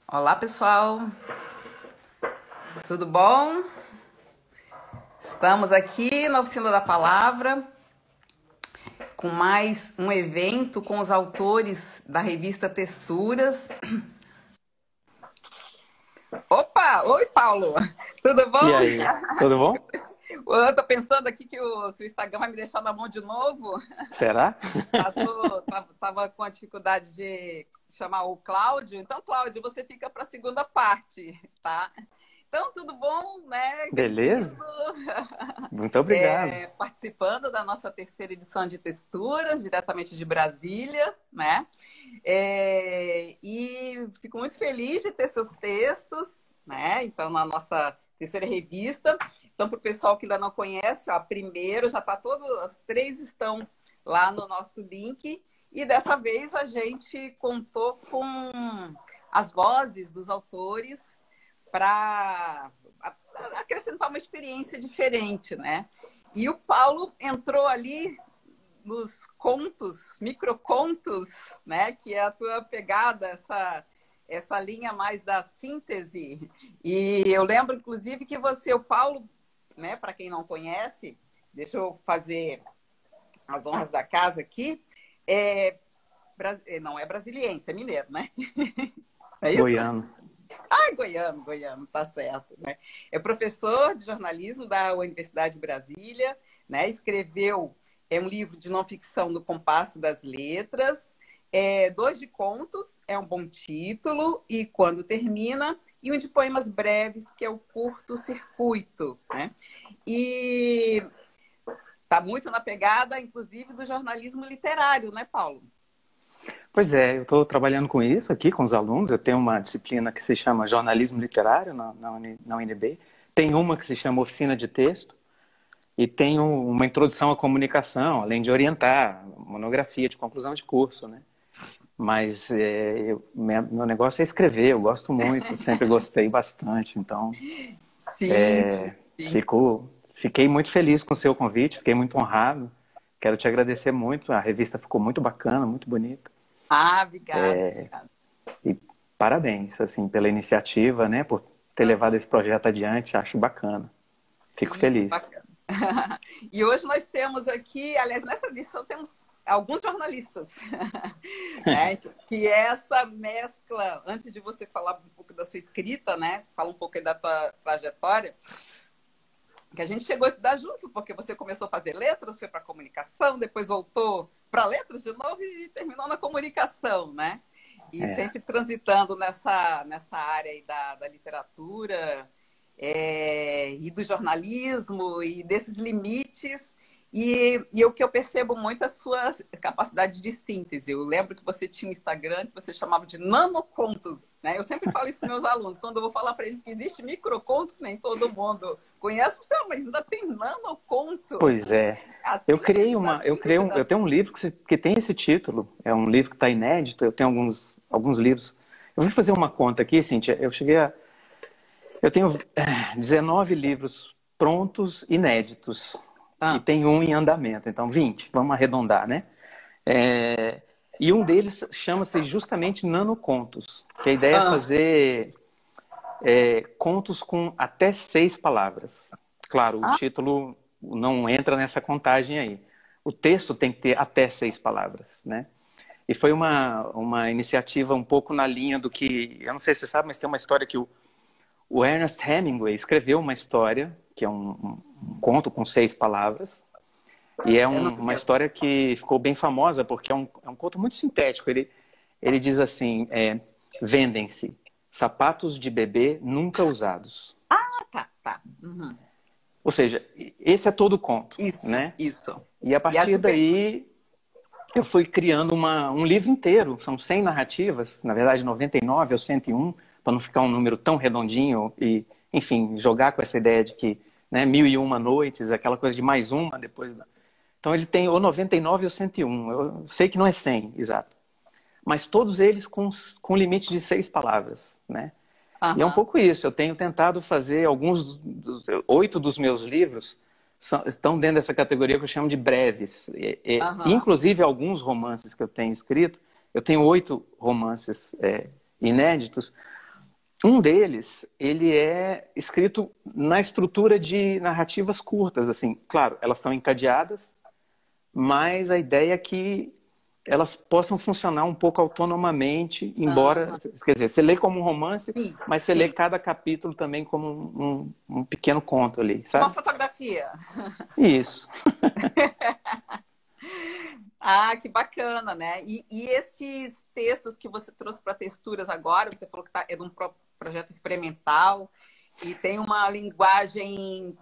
Olá, pessoal. Tudo bom? Estamos aqui na Oficina da Palavra com mais um evento com os autores da revista Texturas. Opa! Oi, Paulo! Tudo bom? E aí, tudo bom? Eu tô pensando aqui que o seu Instagram vai me deixar na mão de novo. Será? Tava com a dificuldade de chamar o Cláudio. Então, Cláudio, você fica para a segunda parte, tá? Então, tudo bom, né? Beleza? Bem-vindo. Muito obrigado. Participando da nossa terceira edição de Texturas, diretamente de Brasília, né? E fico muito feliz de ter seus textos, né? Então, na nossa terceira revista. Então, para o pessoal que ainda não conhece, ó, primeiro já está todas, as três estão lá no nosso link. E dessa vez a gente contou com as vozes dos autores para acrescentar uma experiência diferente, né? E o Paulo entrou ali nos contos, microcontos, né? Que é a tua pegada, essa linha mais da síntese. E eu lembro, inclusive, que você, o Paulo, né? Para quem não conhece, deixa eu fazer as honras da casa aqui. Não é brasiliense, é mineiro, né? É isso? Goiano. Ah, goiano, tá certo, né? É professor de jornalismo da Universidade de Brasília, né? Escreveu um livro de não ficção no Compasso das Letras, 2 de contos, é um bom título, e Quando Termina, e um de poemas breves, que é o Curto Circuito, né? E tá muito na pegada, inclusive, do jornalismo literário, né, Paulo? Pois é, eu estou trabalhando com isso aqui, com os alunos. Eu tenho uma disciplina que se chama Jornalismo Literário na UNB. Tem uma que se chama Oficina de Texto. E tenho uma introdução à comunicação, além de orientar, monografia de conclusão de curso, né? Mas meu negócio é escrever, eu gosto muito, sempre gostei bastante. Então, Sim, sim. fiquei muito feliz com o seu convite, fiquei muito honrado. Quero te agradecer muito, a revista ficou muito bacana, muito bonita. Ah, obrigada. E parabéns, assim, pela iniciativa, né? Por ter levado esse projeto adiante, acho bacana. Fico Sim, feliz. bacana. E hoje nós temos aqui, aliás, nessa edição temos alguns jornalistas, né? Que é essa mescla, antes de você falar um pouco da sua escrita, né? Fala um pouco aí da tua trajetória, que a gente chegou a estudar juntos, porque você começou a fazer letras, foi para comunicação, depois voltou para letras de novo e terminou na comunicação, né? E sempre transitando nessa área aí da literatura e do jornalismo e desses limites. E o que eu percebo muito é a sua capacidade de síntese. Eu lembro que você tinha um Instagram que você chamava de nanocontos, né? Eu sempre falo isso para meus alunos, quando eu vou falar para eles que existe microconto, que nem todo mundo conhece, você, mas ainda tem nanoconto. Pois é. Eu tenho um livro que tem esse título, é um livro que está inédito, eu tenho alguns livros. Eu vou fazer uma conta aqui, Cíntia, eu tenho 19 livros prontos, inéditos, e tem um em andamento, então 20, vamos arredondar, né? E um deles chama-se justamente Nanocontos, que a ideia é fazer contos com até 6 palavras. Claro, o título não entra nessa contagem aí. O texto tem que ter até 6 palavras, né? E foi uma iniciativa um pouco na linha do que... Eu não sei se você sabe, mas tem uma história que o Ernest Hemingway escreveu uma história, que é um conto com 6 palavras, e é uma história que ficou bem famosa, porque é um conto muito sintético. Ele diz assim, vendem-se sapatos de bebê nunca usados. Tá. Uhum. Ou seja, esse é todo o conto. Isso, né? isso. E a partir daí, eu fui criando um livro inteiro. São 100 narrativas, na verdade 99 ou 101, para não ficar um número tão redondinho e, enfim, jogar com essa ideia de que 1001 noites, aquela coisa de mais uma depois. Então ele tem ou 99 ou 101. Eu sei que não é 100, exato. Mas todos eles com limite de 6 palavras, né? E é um pouco isso. Eu tenho tentado fazer 8 dos meus livros estão dentro dessa categoria que eu chamo de breves. Inclusive alguns romances que eu tenho escrito. Eu tenho 8 romances inéditos, Um deles, ele é escrito na estrutura de narrativas curtas, assim. Claro, elas estão encadeadas, mas a ideia é que elas possam funcionar um pouco autonomamente, embora, quer dizer, você lê como um romance, Sim, mas você lê sim. cada capítulo também como um pequeno conto ali, Uma sabe? fotografia. Isso. Ah, que bacana, né? E esses textos que você trouxe para texturas agora, você falou que é de um projeto experimental e tem uma linguagem,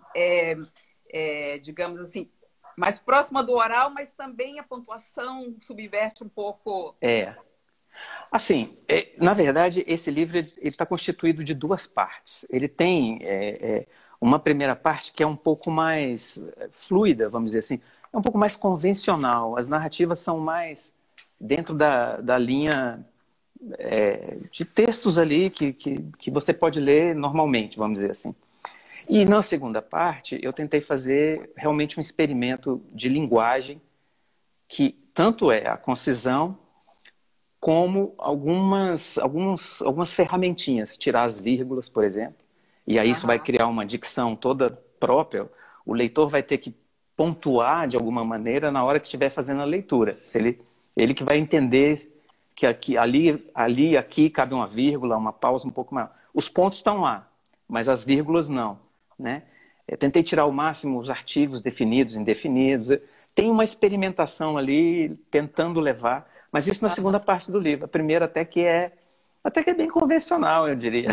digamos assim, mais próxima do oral, mas também a pontuação subverte um pouco. É. Assim, na verdade, esse livro ele está constituído de duas partes. Ele tem uma primeira parte que é um pouco mais fluida, vamos dizer assim, é um pouco mais convencional. As narrativas são mais dentro da linha de textos ali que você pode ler normalmente, vamos dizer assim. E na segunda parte, eu tentei fazer realmente um experimento de linguagem que tanto é a concisão como algumas ferramentinhas, tirar as vírgulas, por exemplo, e aí isso vai Aham. criar uma dicção toda própria. O leitor vai ter que pontuar de alguma maneira na hora que estiver fazendo a leitura. Se ele que vai entender que aqui, ali, aqui cabe uma vírgula, uma pausa um pouco maior. Os pontos estão lá, mas as vírgulas não, né? Eu tentei tirar ao máximo os artigos definidos, indefinidos. Tem uma experimentação ali tentando levar, mas isso na segunda parte do livro. A primeira até que é bem convencional, eu diria.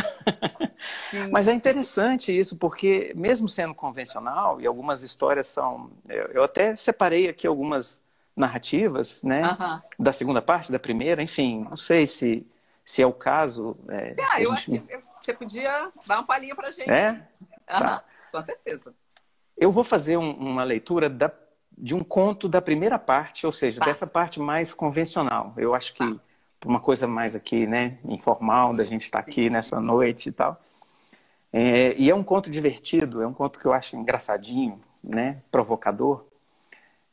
Sim, Mas é sim. interessante isso, porque mesmo sendo convencional, e algumas histórias são... Eu até separei aqui algumas narrativas, né? Aham. Da segunda parte, da primeira, enfim, não sei se é o caso. Ah, Se a eu acho que gente... você podia dar uma palhinha pra gente É? aí. Tá. Aham, com certeza. Eu vou fazer uma leitura de um conto da primeira parte, ou seja, Tá, dessa parte mais convencional. Eu acho tá. que uma coisa mais aqui, né, informal, da Sim, gente estar sim. aqui nessa noite e tal. E é um conto divertido, é um conto que eu acho engraçadinho, né, provocador,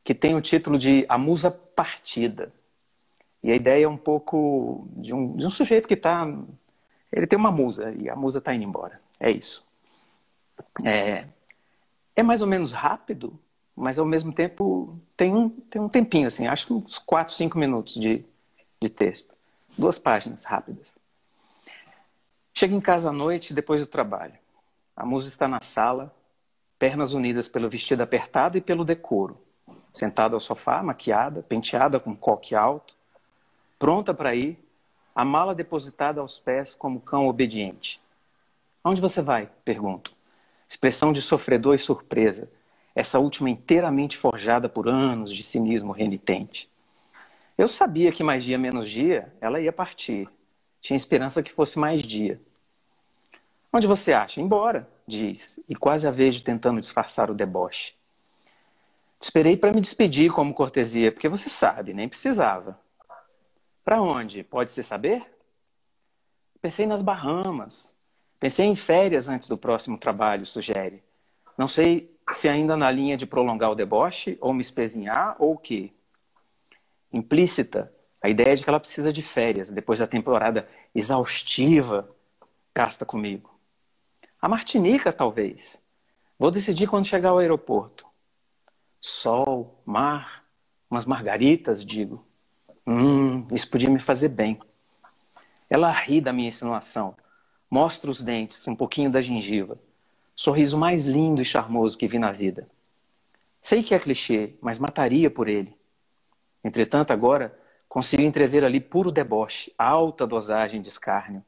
que tem o título de A Musa Partida. E a ideia é um pouco de um sujeito que está... Ele tem uma musa e a musa está indo embora. É isso. É mais ou menos rápido, mas ao mesmo tempo tem um tempinho, assim, acho que uns 4, 5 minutos de texto. 2 páginas rápidas. Chego em casa à noite, depois do trabalho. A musa está na sala, pernas unidas pelo vestido apertado e pelo decoro. Sentada ao sofá, maquiada, penteada com coque alto, pronta para ir, a mala depositada aos pés como cão obediente. Aonde você vai? Pergunto. Expressão de sofredor e surpresa, essa última inteiramente forjada por anos de cinismo renitente. Eu sabia que mais dia menos dia ela ia partir. Tinha esperança que fosse mais dia. Onde você acha? Embora, diz, e quase a vejo tentando disfarçar o deboche. Te esperei para me despedir como cortesia, porque você sabe, nem precisava. Para onde? Pode-se saber? Pensei nas Bahamas. Pensei em férias antes do próximo trabalho, sugere. Não sei se ainda na linha de prolongar o deboche, ou me espezinhar, ou o quê. Implícita, a ideia de que ela precisa de férias, depois da temporada exaustiva gasta comigo. A Martinica, talvez. Vou decidir quando chegar ao aeroporto. Sol, mar, umas margaritas, digo. Isso podia me fazer bem. Ela ri da minha insinuação. Mostra os dentes, um pouquinho da gengiva. Sorriso mais lindo e charmoso que vi na vida. Sei que é clichê, mas mataria por ele. Entretanto, agora, consigo entrever ali puro deboche, alta dosagem de escárnio.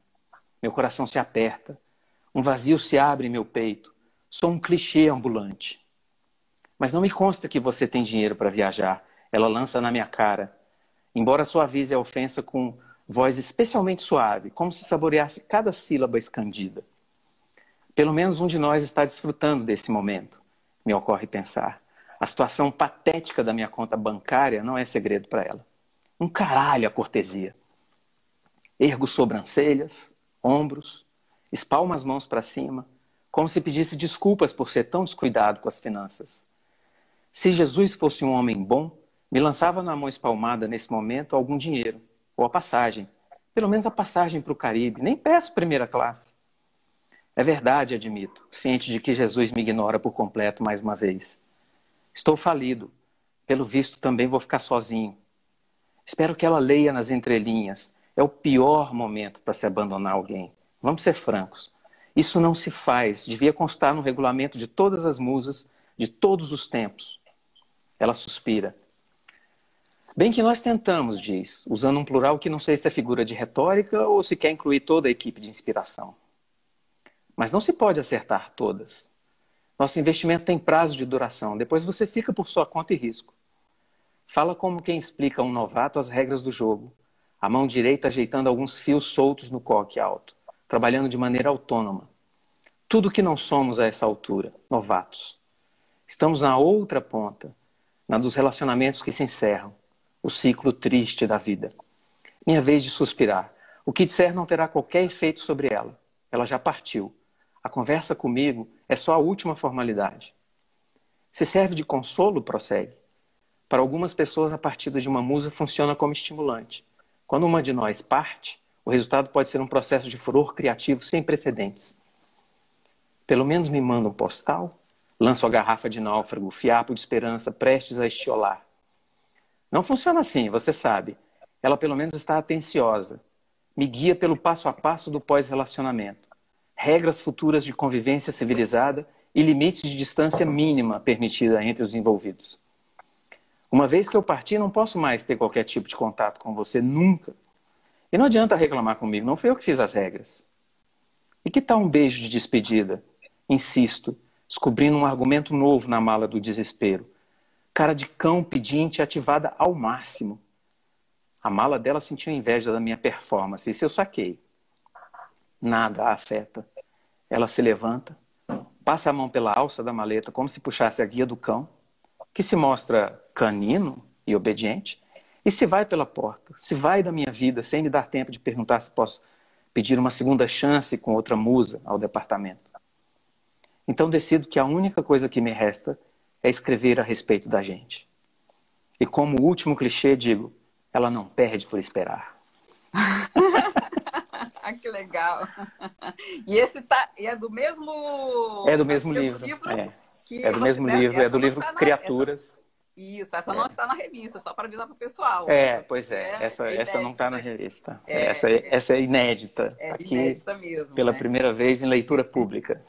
Meu coração se aperta. Um vazio se abre em meu peito. Sou um clichê ambulante. Mas não me consta que você tem dinheiro para viajar. Ela lança na minha cara. Embora suavize a ofensa com voz especialmente suave, como se saboreasse cada sílaba escandida. Pelo menos um de nós está desfrutando desse momento, me ocorre pensar. A situação patética da minha conta bancária não é segredo para ela. Um caralho a cortesia. Ergo sobrancelhas, ombros, espalmo as mãos para cima, como se pedisse desculpas por ser tão descuidado com as finanças. Se Jesus fosse um homem bom, me lançava na mão espalmada nesse momento algum dinheiro, ou a passagem, Pelo menos a passagem para o Caribe. Nem peço primeira classe. É verdade, admito, ciente de que Jesus me ignora por completo mais uma vez. Estou falido. Pelo visto, também vou ficar sozinho. Espero que ela leia nas entrelinhas. É o pior momento para se abandonar alguém. Vamos ser francos. Isso não se faz. Devia constar no regulamento de todas as musas, de todos os tempos. Ela suspira. Bem que nós tentamos, diz, usando um plural que não sei se é figura de retórica ou se quer incluir toda a equipe de inspiração. Mas não se pode acertar todas. Nosso investimento tem prazo de duração. Depois você fica por sua conta e risco. Fala como quem explica a um novato as regras do jogo. A mão direita ajeitando alguns fios soltos no coque alto, trabalhando de maneira autônoma. Tudo que não somos a essa altura, novatos. Estamos na outra ponta, na dos relacionamentos que se encerram. O ciclo triste da vida. Minha vez de suspirar. O que disser não terá qualquer efeito sobre ela. Ela já partiu. A conversa comigo é só a última formalidade. Se serve de consolo, prossegue. Para algumas pessoas, a partida de uma musa funciona como estimulante. Quando uma de nós parte, o resultado pode ser um processo de furor criativo sem precedentes. Pelo menos me manda um postal? Lanço a garrafa de náufrago, fiapo de esperança, prestes a estiolar. Não funciona assim, você sabe. Ela pelo menos está atenciosa. Me guia pelo passo a passo do pós-relacionamento. Regras futuras de convivência civilizada e limites de distância mínima permitida entre os envolvidos. Uma vez que eu parti, não posso mais ter qualquer tipo de contato com você, nunca. E não adianta reclamar comigo, não fui eu que fiz as regras. E que tal um beijo de despedida? Insisto, descobrindo um argumento novo na mala do desespero. Cara de cão pedinte ativada ao máximo. A mala dela sentiu inveja da minha performance, isso eu saquei. Nada a afeta. Ela se levanta, passa a mão pela alça da maleta como se puxasse a guia do cão, que se mostra canino e obediente, e se vai pela porta, se vai da minha vida sem me dar tempo de perguntar se posso pedir uma segunda chance com outra musa ao departamento. Então decido que a única coisa que me resta é escrever a respeito da gente. E como último clichê, digo, ela não perde por esperar. Que legal. E esse é do mesmo... É do mesmo livro. É do mesmo livro, é do livro Criaturas. Isso, essa não está na revista, só para avisar para o pessoal. Pois é. Essa não está na revista. Essa é inédita. É aqui, inédita mesmo. Pela primeira vez em leitura pública.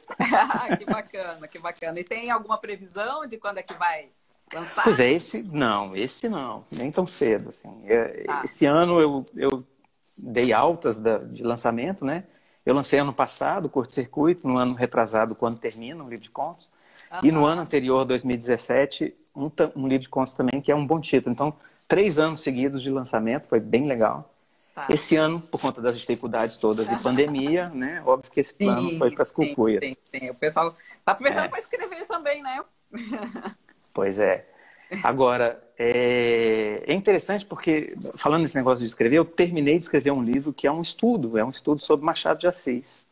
Que bacana, que bacana. E tem alguma previsão de quando é que vai lançar? Pois é, esse não, nem tão cedo. Assim. Esse ano eu dei altas de lançamento, né? Eu lancei ano passado, Curto Circuito, no ano retrasado, Quando Termina, um livro de contos. E no ano anterior, 2017, um livro de contos também, que é um bom título. Então, 3 anos seguidos de lançamento, foi bem legal. Esse ano, por conta das dificuldades todas de pandemia, né? Óbvio que esse plano foi para as cucuias. Sim. O pessoal está aproveitando para escrever também, né? Pois é. Agora, é interessante porque, falando nesse negócio de escrever, eu terminei de escrever um livro que é um estudo sobre Machado de Assis.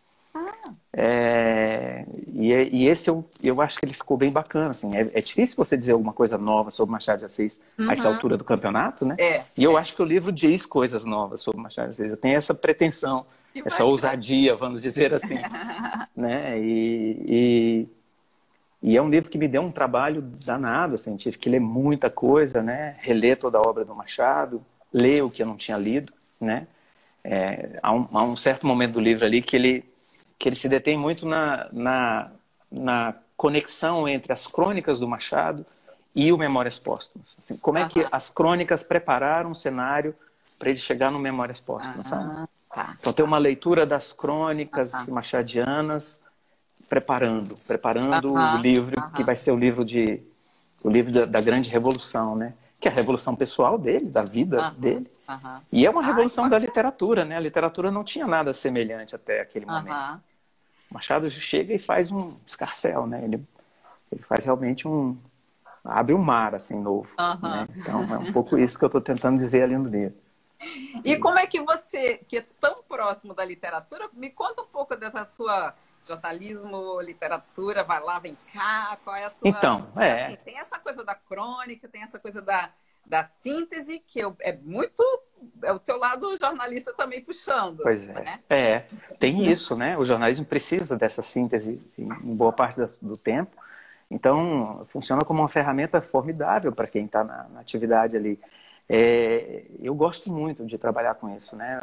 E esse eu acho que ele ficou bem bacana. Assim. É difícil você dizer alguma coisa nova sobre Machado de Assis a essa altura do campeonato, né? E eu acho que o livro diz coisas novas sobre Machado de Assis. Eu tenho essa pretensão, essa ousadia, vamos dizer assim. Né? E é um livro que me deu um trabalho danado, assim, tive que ler muita coisa, né? Reler toda a obra do Machado, ler o que eu não tinha lido, né? Há um certo momento do livro ali que ele se detém muito na conexão entre as crônicas do Machado e o Memórias Póstumas. Assim, como é que as crônicas prepararam um cenário para ele chegar no Memórias Póstumas, sabe? Então tem uma leitura das crônicas machadianas preparando o livro que vai ser o livro da grande revolução, né? Que é a revolução pessoal dele, da vida dele. E é uma revolução da literatura, né? A literatura não tinha nada semelhante até aquele momento. Machado chega e faz um escarcéu, né? Ele faz realmente abre um mar, assim, novo. Né? Então é um pouco isso que eu estou tentando dizer ali no livro. E como é que você, que é tão próximo da literatura, me conta um pouco dessa tua... jornalismo, literatura, vai lá, vem cá, qual é a tua... Então, assim, tem essa coisa da crônica, tem essa coisa da síntese, que é muito... É o teu lado jornalista também puxando. Pois é. Né? Tem isso, né? O jornalismo precisa dessa síntese em boa parte do tempo. Então, funciona como uma ferramenta formidável para quem está na atividade ali. Eu gosto muito de trabalhar com isso, né?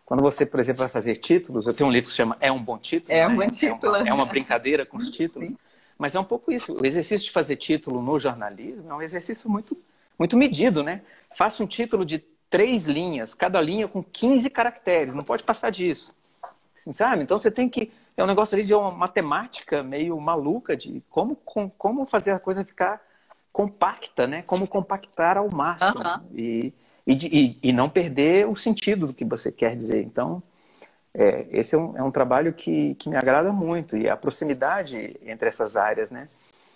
Quando você, por exemplo, vai fazer títulos, eu tenho um livro que se chama É um Bom Título. É um bom título. É uma brincadeira com os títulos. Sim. Mas é um pouco isso. O exercício de fazer título no jornalismo é um exercício muito medido, né? Faça um título de 3 linhas, cada linha com 15 caracteres. Não pode passar disso. Sabe? Então você tem que... É um negócio ali de uma matemática meio maluca de como fazer a coisa ficar compacta, né? Como compactar ao máximo. E não perder o sentido do que você quer dizer. Então, esse é um trabalho que me agrada muito. E a proximidade entre essas áreas, né?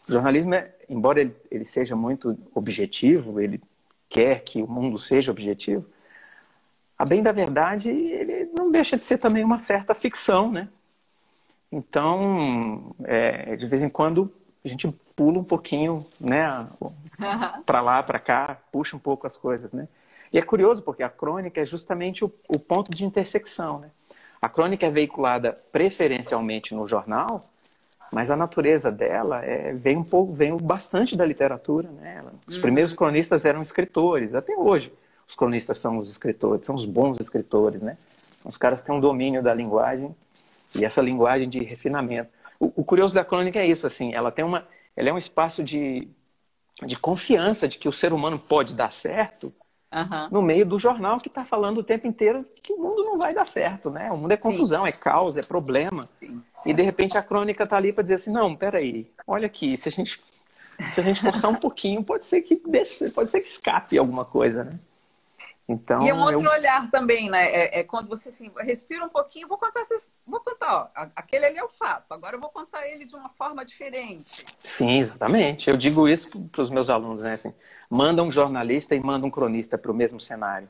O jornalismo, embora ele seja muito objetivo, ele quer que o mundo seja objetivo, a bem da verdade, ele não deixa de ser também uma certa ficção, né? Então, de vez em quando, a gente pula um pouquinho, né, para lá, para cá, puxa um pouco as coisas, né? E é curioso, porque a crônica é justamente o ponto de intersecção, né? A crônica é veiculada preferencialmente no jornal, mas a natureza dela veio bastante da literatura, né? Os primeiros cronistas eram escritores, até hoje os cronistas são os escritores, são os bons escritores, né? Os caras têm um domínio da linguagem e essa linguagem de refinamento. O curioso da crônica é isso, assim, ela é um espaço de confiança de que o ser humano pode dar certo no meio do jornal que está falando o tempo inteiro que o mundo não vai dar certo, né? O mundo é confusão, é caos, é problema. E de repente a crônica está ali para dizer assim, não, peraí, olha aqui, se a gente forçar um pouquinho, pode ser que escape alguma coisa, né? Então, e é um outro olhar também, né? Quando você assim, respira um pouquinho, vou contar, ó, aquele ali é o fato, agora eu vou contar ele de uma forma diferente. Sim, exatamente. Eu digo isso para os meus alunos, né? Assim, manda um jornalista e manda um cronista para o mesmo cenário.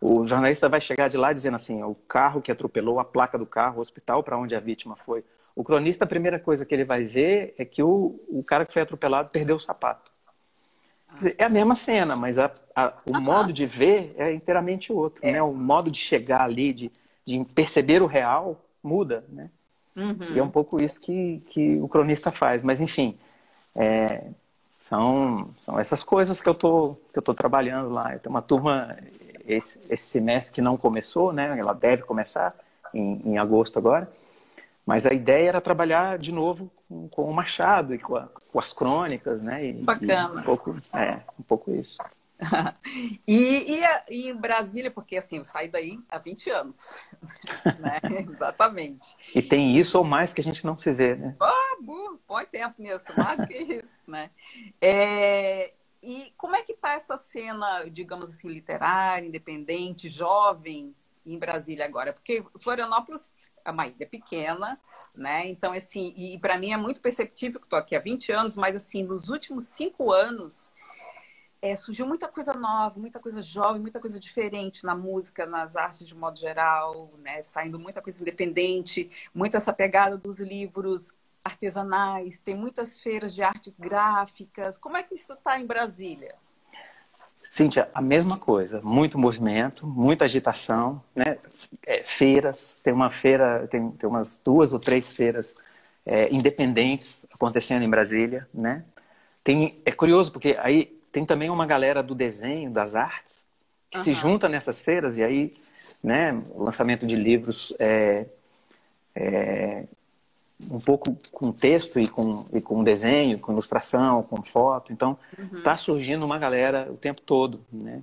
O jornalista vai chegar de lá dizendo assim, o carro que atropelou, a placa do carro, o hospital para onde a vítima foi. O cronista, a primeira coisa que ele vai ver é que o cara que foi atropelado perdeu o sapato. É a mesma cena, mas o modo de ver é inteiramente outro, né? O modo de chegar ali, de perceber o real, muda, né? E é um pouco isso que o cronista faz. Mas, enfim, são essas coisas que eu tô trabalhando lá. Eu tenho uma turma esse semestre que não começou, né? Ela deve começar em agosto agora. Mas a ideia era trabalhar de novo com o Machado e com as crônicas, né? Bacana. Um pouco isso. E em Brasília, porque assim, eu saí daí há 20 anos. Né? Exatamente. E tem isso ou mais que a gente não se vê, né? Burro, põe tempo nisso, mais do que isso, né? E como é que está essa cena, digamos assim, literária, independente, jovem em Brasília agora? Porque Florianópolis é uma ilha pequena, né? Então, assim, e para mim é muito perceptível que estou aqui há 20 anos, mas assim, nos últimos 5 anos surgiu muita coisa nova, muita coisa jovem, muita coisa diferente na música, nas artes de modo geral, né? Saindo muita coisa independente, muito essa pegada dos livros artesanais, tem muitas feiras de artes gráficas. Como é que isso está em Brasília? Cíntia, a mesma coisa, muito movimento, muita agitação, né? Feiras, tem uma feira, tem umas 2 ou 3 feiras independentes acontecendo em Brasília, né? É curioso, porque aí tem também uma galera do desenho, das artes, que se junta nessas feiras, e aí, né, o lançamento de livros um pouco com texto e com desenho, com ilustração, com foto. Então, está surgindo uma galera o tempo todo, né?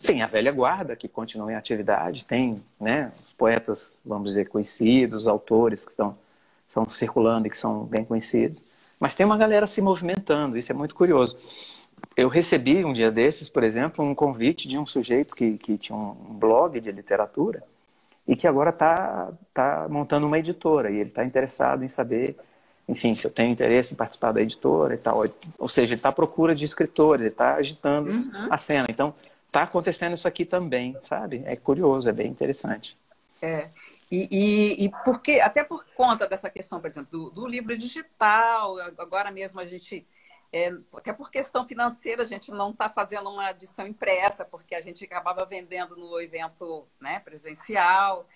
Tem a velha guarda, que continua em atividade, tem, né, os poetas, vamos dizer, conhecidos, autores que estão circulando e que são bem conhecidos. Mas tem uma galera se movimentando, isso é muito curioso. Eu recebi um dia desses, por exemplo, um convite de um sujeito que tinha um blog de literatura e que agora está montando uma editora, e ele está interessado em saber, enfim, se eu tenho interesse em participar da editora e tal. Ou seja, ele está à procura de escritores, ele está agitando a cena. Então, está acontecendo isso aqui também, sabe? É curioso, é bem interessante. E até por conta dessa questão, por exemplo, do livro digital, agora mesmo a gente até por questão financeira, a gente não está fazendo uma edição impressa, porque a gente acabava vendendo no evento, né, presencial.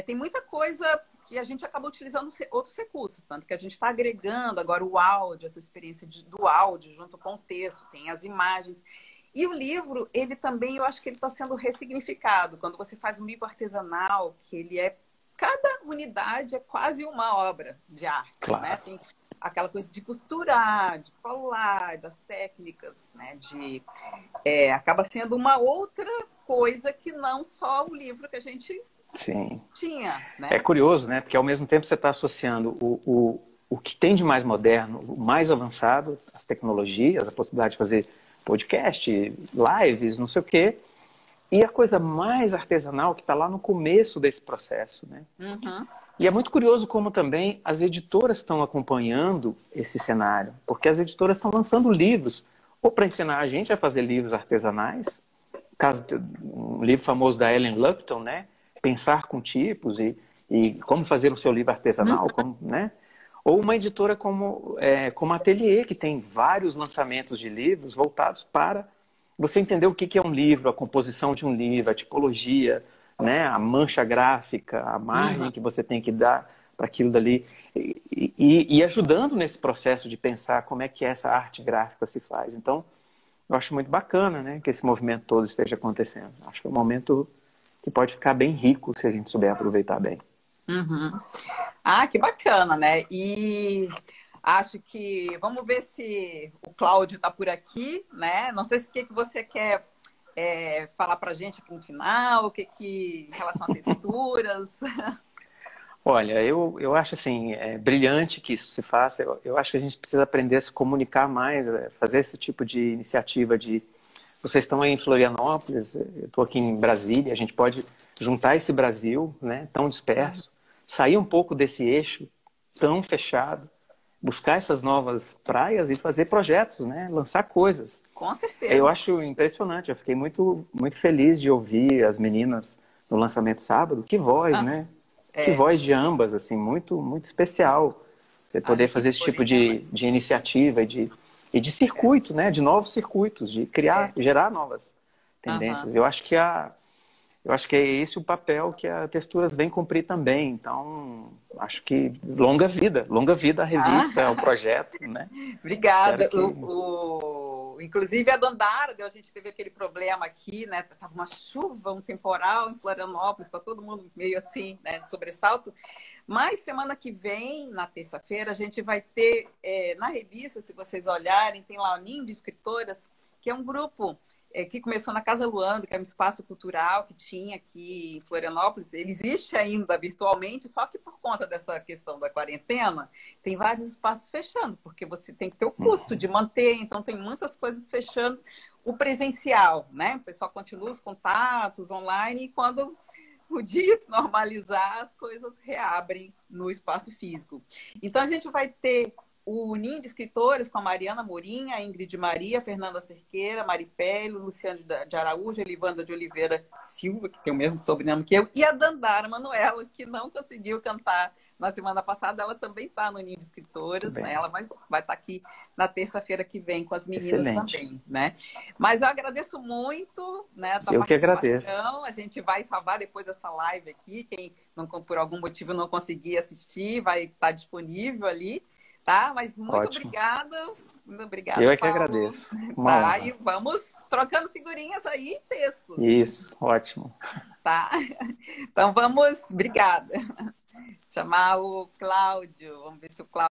Tem muita coisa que a gente acaba utilizando outros recursos, tanto que a gente está agregando agora o áudio, essa experiência do áudio junto com o texto, tem as imagens. E o livro, ele também, eu acho que ele está sendo ressignificado. Quando você faz um livro artesanal, que ele cada unidade é quase uma obra de arte, claro, né? Tem aquela coisa de costurar, de colar, das técnicas, né? Acaba sendo uma outra coisa que não só o livro que a gente tinha, né? É curioso, né? Porque ao mesmo tempo você está associando o que tem de mais moderno, o mais avançado, as tecnologias, a possibilidade de fazer podcast, lives, não sei o quê, e a coisa mais artesanal que está lá no começo desse processo, né? Uhum. E é muito curioso como também as editoras estão acompanhando esse cenário, porque as editoras estão lançando livros, ou para ensinar a gente a fazer livros artesanais, caso um livro famoso da Ellen Lupton, né? Pensar com tipos e como fazer o seu livro artesanal, como, né? Ou uma editora como a Atelier, que tem vários lançamentos de livros voltados para você entender o que é um livro, a composição de um livro, a tipologia, né? A mancha gráfica, a margem que você tem que dar para aquilo dali. E ajudando nesse processo de pensar como é que essa arte gráfica se faz. Então, eu acho muito bacana, né, que esse movimento todo esteja acontecendo. Acho que é um momento que pode ficar bem rico se a gente souber aproveitar bem. Uhum. Ah, que bacana, né? E acho que vamos ver se o Cláudio está por aqui, né? Não sei se o que você quer falar para a gente aqui no final, em relação a texturas. Olha, eu acho assim, brilhante que isso se faça. Eu acho que a gente precisa aprender a se comunicar mais, fazer esse tipo de iniciativa de... Vocês estão aí em Florianópolis, eu estou aqui em Brasília, a gente pode juntar esse Brasil, né, tão disperso, sair um pouco desse eixo tão fechado, buscar essas novas praias e fazer projetos, né, lançar coisas. Com certeza. Eu acho impressionante, eu fiquei muito, muito feliz de ouvir as meninas no lançamento sábado. Que voz, né? Que voz de ambas, assim, muito, muito especial. Você poder fazer esse tipo de iniciativa e de circuito, né? De novos circuitos, de criar, gerar novas tendências. Eu acho que é esse o papel que a Texturas vem cumprir também. Então, acho que longa vida à revista, ao projeto, né? Obrigada. Inclusive a Dandara, a gente teve aquele problema aqui, né? Tava uma chuva, um temporal em Florianópolis, está todo mundo meio assim, né? De sobressalto. Mas semana que vem, na terça-feira, a gente vai ter na revista, se vocês olharem, tem lá o Ninho de Escritoras, que é um grupo que começou na Casa Luanda, que é um espaço cultural que tinha aqui em Florianópolis. Ele existe ainda virtualmente, só que por conta dessa questão da quarentena, tem vários espaços fechando, porque você tem que ter o custo de manter, então tem muitas coisas fechando. O presencial, né? O pessoal continua os contatos online e quando o dia normalizar, as coisas reabrem no espaço físico. Então a gente vai ter o Ninho de Escritores com a Mariana Morim, a Ingrid Maria, a Fernanda Cerqueira, Maripélio, Luciano de Araújo, a Elivanda de Oliveira Silva, que tem o mesmo sobrenome que eu, e a Dandara Manuela, que não conseguiu cantar na semana passada. Ela também está no Ninho de Escritoras, né? Ela vai estar aqui na terça-feira que vem com as meninas também, né? Mas eu agradeço muito, né, a eu que agradeço. A gente vai salvar depois dessa live aqui. Quem não, por algum motivo não conseguir assistir, vai estar disponível ali. Tá? Mas muito obrigada. Muito obrigada, eu é que Paulo. agradeço. Tá? E vamos trocando figurinhas aí e textos. Isso, ótimo. Tá? Então vamos, obrigada. Chamar o Cláudio. Vamos ver se o Cláudio